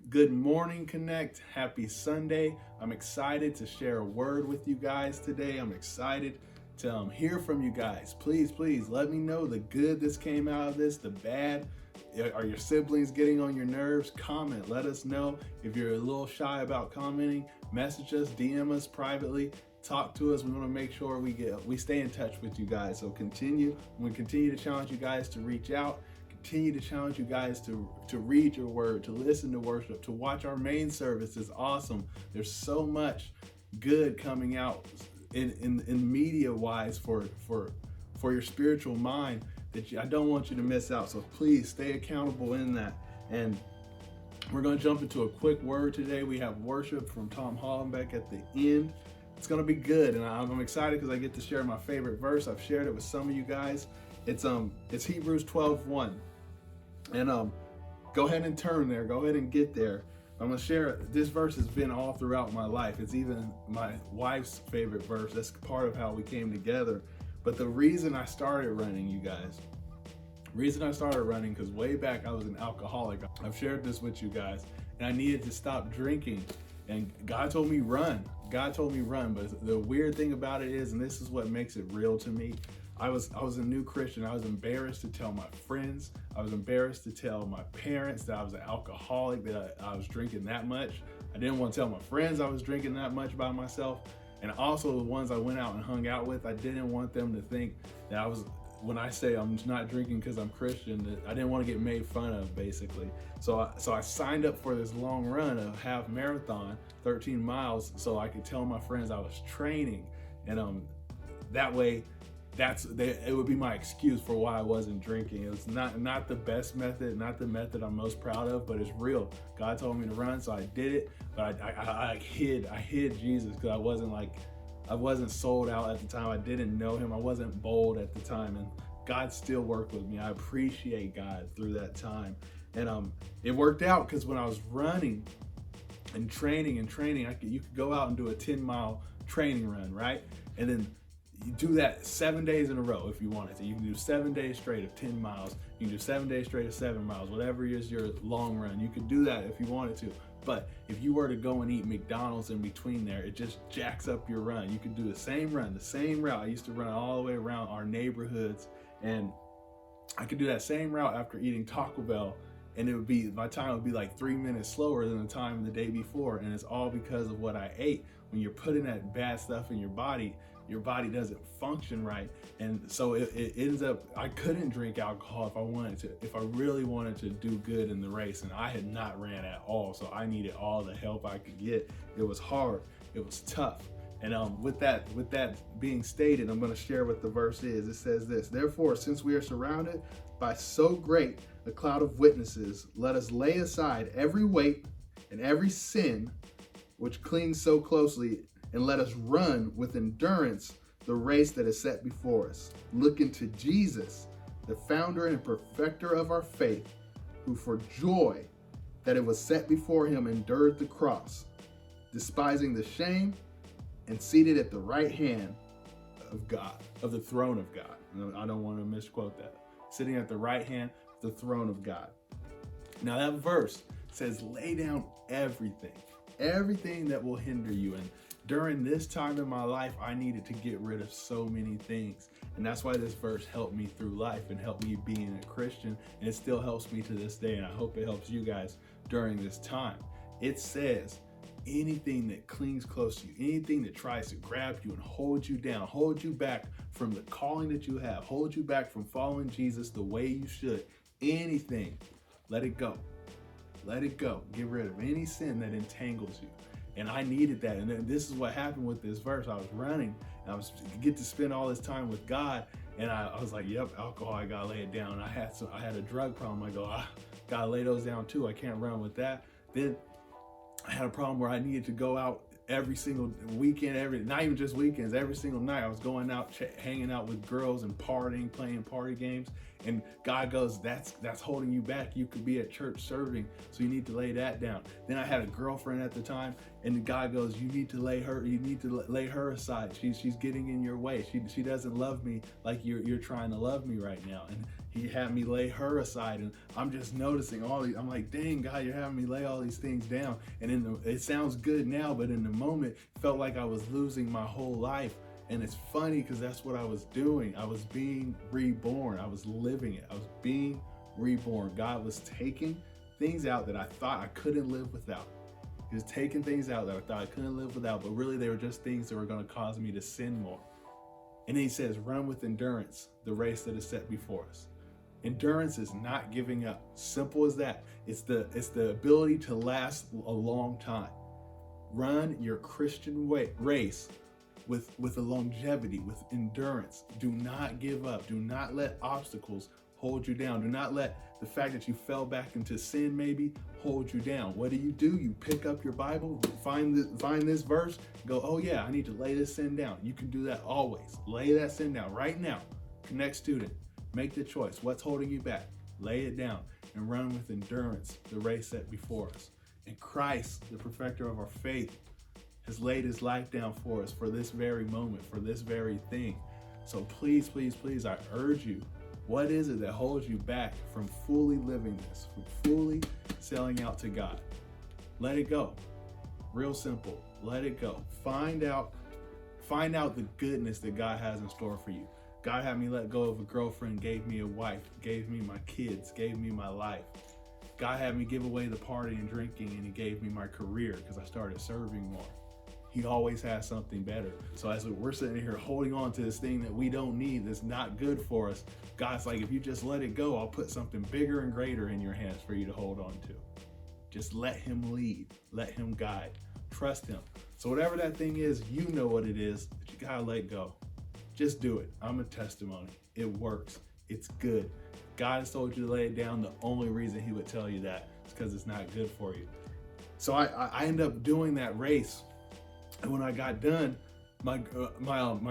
Good morning, Connect. Happy Sunday. I'm excited to share a word with you guys today. I'm excited to hear from you guys. Please let me know the good that's came out of this, the bad. Are your siblings getting on your nerves? Comment. Let us know. If you're a little shy about commenting, message us, DM us privately. Talk to us. We want to make sure we stay in touch with you guys. So we continue to challenge you guys to reach out. Continue to challenge you guys to read your word, to listen to worship, to watch our main service. Is awesome. There's so much good coming out in media wise for your spiritual mind that I don't want you to miss out. So please stay accountable in that. And we're going to jump into a quick word today. We have worship from Tom Hollenbeck at the end. It's going to be good, and I'm excited because I get to share my favorite verse. I've shared it with some of you guys. It's Hebrews 12:1. And go ahead and turn there. Go ahead and get there. I'm going to share, this verse has been all throughout my life. It's even my wife's favorite verse. That's part of how we came together. But the reason I started running, you guys, because way back I was an alcoholic. I've shared this with you guys, and I needed to stop drinking. And God told me run. But the weird thing about it is, and this is what makes it real to me, I was a new Christian. I was embarrassed to tell my friends. I was embarrassed to tell my parents that I was an alcoholic, that I was drinking that much. I didn't want to tell my friends I was drinking that much by myself. And also the ones I went out and hung out with, I didn't want them to think that when I say I'm not drinking because I'm Christian, that I didn't want to get made fun of, basically. So I signed up for this long run, a half marathon, 13 miles, so I could tell my friends I was training. And that way, it would be my excuse for why I wasn't drinking. It was not the best method, not the method I'm most proud of, but it's real. God told me to run, so I did it. But I hid Jesus because I wasn't sold out at the time. I didn't know him. I wasn't bold at the time, and God still worked with me. I appreciate God through that time, and it worked out because when I was running and training, you could go out and do a 10-mile training run, right? And then you do that 7 days in a row if you wanted to. You can do 7 days straight of 10 miles. You can do 7 days straight of 7 miles, whatever is your long run. You could do that if you wanted to. But if you were to go and eat McDonald's in between there, it just jacks up your run. You could do the same run, the same route. I used to run all the way around our neighborhoods, and I could do that same route after eating Taco Bell, and my time would be like 3 minutes slower than the time the day before. And it's all because of what I ate. When you're putting that bad stuff in your body doesn't function right. And so it ends up, I couldn't drink alcohol if I wanted to, if I really wanted to do good in the race. And I had not ran at all, so I needed all the help I could get. It was hard, it was tough. And with that being stated, I'm going to share what the verse is. It says this: therefore, since we are surrounded by so great a cloud of witnesses, let us lay aside every weight and every sin which clings so closely, and let us run with endurance the race that is set before us, looking to Jesus, the founder and perfecter of our faith, who for joy that it was set before him endured the cross, despising the shame, and seated at the right hand of God, of the throne of God. I don't want to misquote that. Sitting at the right hand of the throne of God. Now that verse says, lay down everything that will hinder you. And during this time in my life, I needed to get rid of so many things. And that's why this verse helped me through life and helped me being a Christian. And it still helps me to this day. And I hope it helps you guys during this time. It says, anything that clings close to you, anything that tries to grab you and hold you down, hold you back from the calling that you have, hold you back from following Jesus the way you should, anything, let it go. Let it go. Get rid of any sin that entangles you. And I needed that. And then this is what happened with this verse. I was running, and I was get to spend all this time with God. And I was like, yep, alcohol, I gotta lay it down. And I had a drug problem. I go, gotta lay those down too. I can't run with that. Then I had a problem where I needed to go out every single weekend, not even just weekends, every single night. I was going out, hanging out with girls and partying, playing party games. And God goes, that's holding you back. You could be at church serving, so you need to lay that down. Then I had a girlfriend at the time, and God goes, you need to lay her aside. She's getting in your way. She doesn't love me like you're trying to love me right now. he had me lay her aside, and I'm just noticing all these. I'm like, dang, God, you're having me lay all these things down. And it sounds good now, but in the moment, it felt like I was losing my whole life. And it's funny because that's what I was doing. I was being reborn. I was living it. I was being reborn. God was taking things out that I thought I couldn't live without. He was taking things out that I thought I couldn't live without, but really they were just things that were going to cause me to sin more. And then he says, run with endurance the race that is set before us. Endurance is not giving up. Simple as that. It's the ability to last a long time. Run your Christian race with a longevity, with endurance. Do not give up. Do not let obstacles hold you down. Do not let the fact that you fell back into sin maybe hold you down. What do? You pick up your Bible, find this verse, go, oh yeah, I need to lay this sin down. You can do that always. Lay that sin down right now. Connect student. Make the choice. What's holding you back? Lay it down and run with endurance the race set before us. And Christ, the perfecter of our faith, has laid his life down for us for this very moment, for this very thing. So please, please, please, I urge you, what is it that holds you back from fully living this, from fully selling out to God? Let it go. Real simple. Let it go. Find out the goodness that God has in store for you. God had me let go of a girlfriend, gave me a wife, gave me my kids, gave me my life. God had me give away the party and drinking, and he gave me my career because I started serving more. He always has something better. So as we're sitting here holding on to this thing that we don't need, that's not good for us, God's like, if you just let it go, I'll put something bigger and greater in your hands for you to hold on to. Just let him lead, let him guide, trust him. So whatever that thing is, you know what it is, but you gotta let go. Just do it. I'm a testimony. It works. It's good. God has told you to lay it down. The only reason he would tell you that is because it's not good for you. So I ended up doing that race. And when I got done, my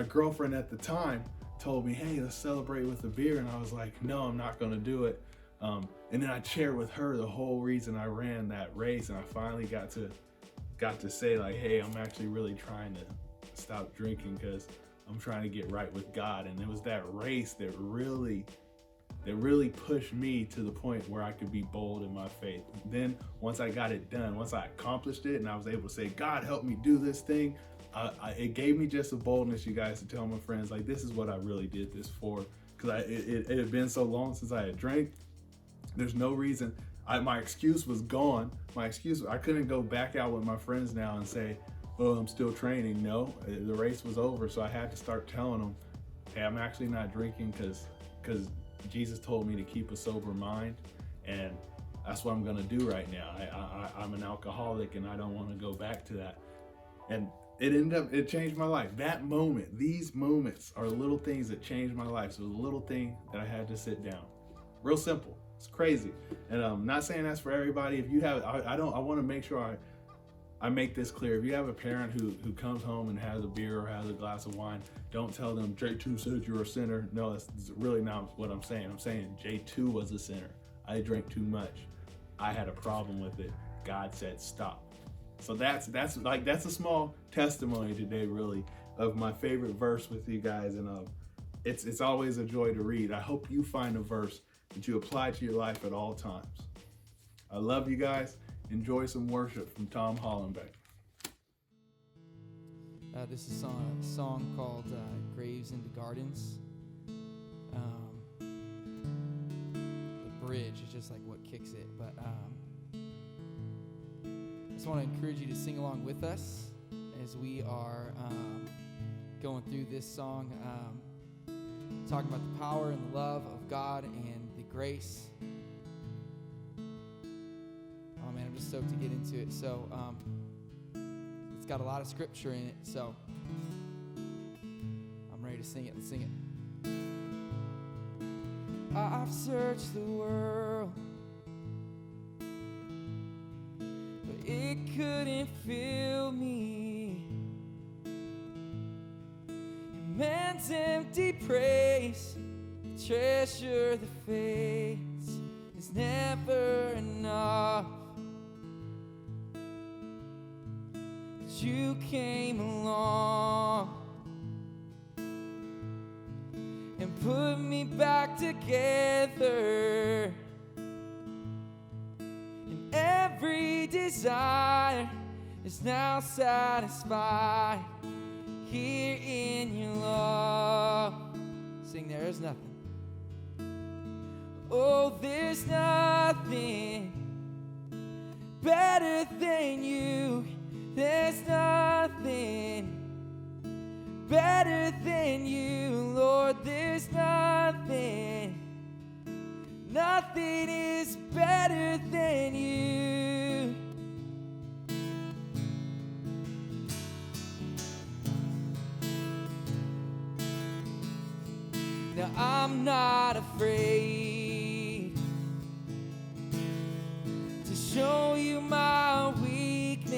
girlfriend at the time told me, hey, let's celebrate with a beer. And I was like, no, I'm not going to do it. And then I shared with her the whole reason I ran that race. And I finally got to say, like, hey, I'm actually really trying to stop drinking because I'm trying to get right with God. And it was that race that really pushed me to the point where I could be bold in my faith. Then once I got it done, once I accomplished it and I was able to say, God, help me do this thing, it gave me just a boldness, you guys, to tell my friends, like, this is what I really did this for. Because it had been so long since I had drank. There's no reason. My excuse was gone. I couldn't go back out with my friends now and say, oh, I'm still training. No, the race was over. So I had to start telling them, hey, I'm actually not drinking because Jesus told me to keep a sober mind, and that's what I'm gonna do right now. I'm an alcoholic and I don't want to go back to that. And it changed my life. That moment, these moments are little things that changed my life. So it was a little thing that I had to sit down. Real simple. It's crazy. And I'm not saying that's for everybody. If you have, I want to make sure I make this clear. If you have a parent who comes home and has a beer or has a glass of wine, don't tell them J2 said you're a sinner. No, that's really not what I'm saying. I'm saying J2 was a sinner. I drank too much. I had a problem with it. God said stop. So that's a small testimony today, really, of my favorite verse with you guys, and it's always a joy to read. I hope you find a verse that you apply to your life at all times. I love you guys. Enjoy some worship from Tom Hollenbeck. This is a song called Graves into Gardens. The bridge is just like what kicks it. But I just want to encourage you to sing along with us as we are going through this song, talking about the power and the love of God and the grace. Oh man, I'm just stoked to get into it. So it's got a lot of scripture in it, so I'm ready to sing it. Let's sing it. I've searched the world, but it couldn't fill me. And man's empty praise, the treasure that fades, is never enough. But you came along and put me back together. And every desire is now satisfied here in your love. Sing, there's nothing. Oh, there's nothing better than you. There's nothing better than you, Lord. There's nothing. Nothing is better than you. Now I'm not afraid to show you my weakness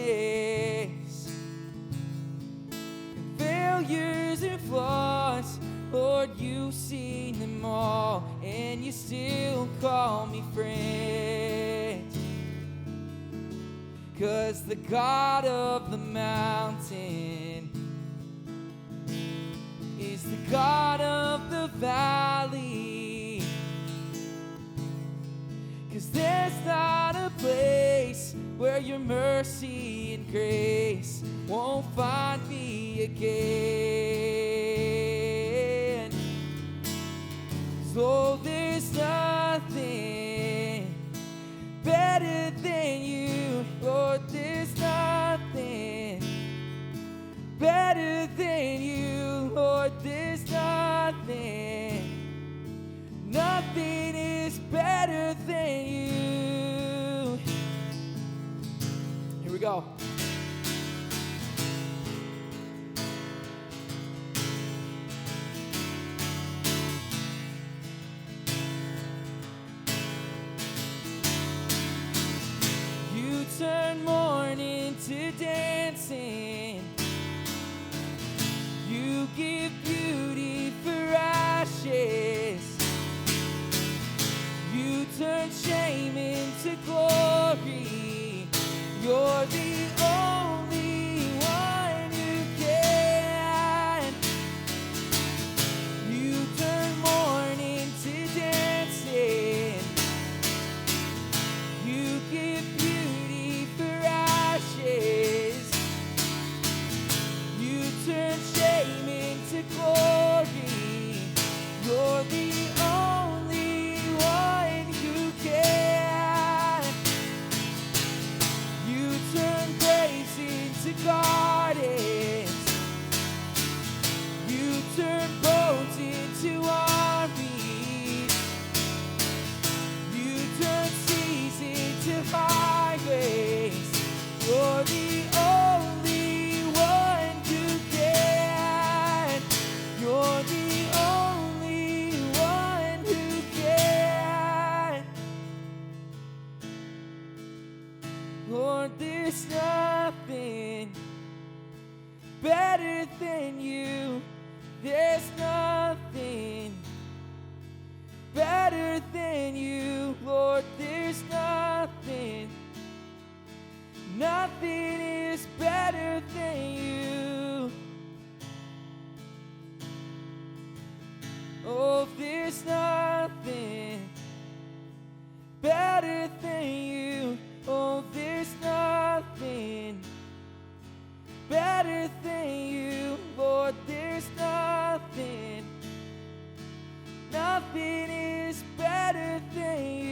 and failures and flaws. Lord, you've seen them all, and you still call me friend. 'Cause the God of the mountain is the God of the valley. 'Cause there's not a place where your mercy and grace won't find me again. So there's nothing better than you, Lord. There's nothing better than you, Lord. There's nothing. Nothing is better than you. Here we go. You turn mourning to dancing. You give beauty for ashes. You turn shame into glory. You're the only one who can. You turn mourning to dancing. You give beauty for ashes. You turn shame into glory. You're the only one who can. You turn graves into gardens. You turn boats into armies. You turn seas into highways. You're the only one who can. You're the only one who can. Lord, there's nothing better than you. There's nothing better than you, Lord. There's nothing. Nothing is better than you. Oh, there's nothing better than you. Oh, there's nothing better than you, Lord. There's nothing. Nothing is better than you.